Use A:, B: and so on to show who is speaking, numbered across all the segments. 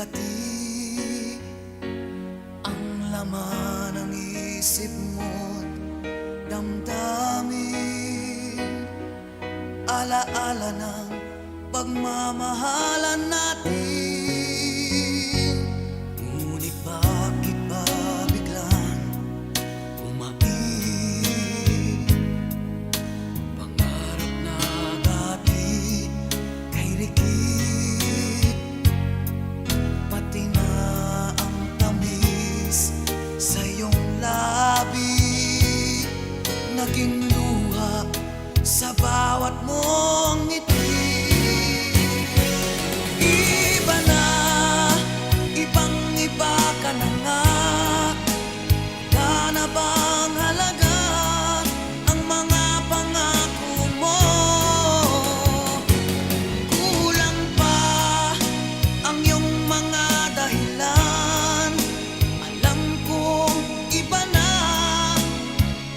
A: Pati ang laman ng isip mo't damdamin, alaala ng pagmamahalan natin. Ngunit bakit ba biglang umaib? Pangarap na dati kay Rikit, pati na ang tamis sa iyong labi, naging luha sa bawat mong ngiti. Iba na, ibang-iba ka na nga. Wala na bang halaga ang mga pangako mo? Kulang pa ang iyong mga dahilan. Alam kong iba na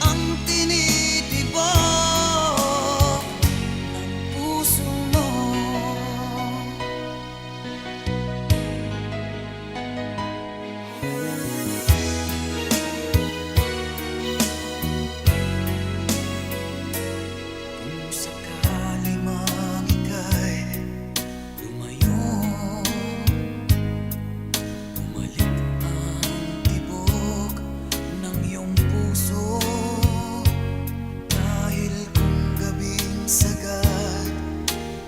A: ang tinitibok ng puso mo. Kung sakali mang ika'y lumayo, bumalik ang tibok ng iyong puso. Dahil kung gabing sagad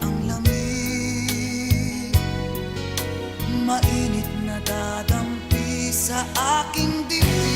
A: ang lamig, mainit na dadampi sa aking dibdib.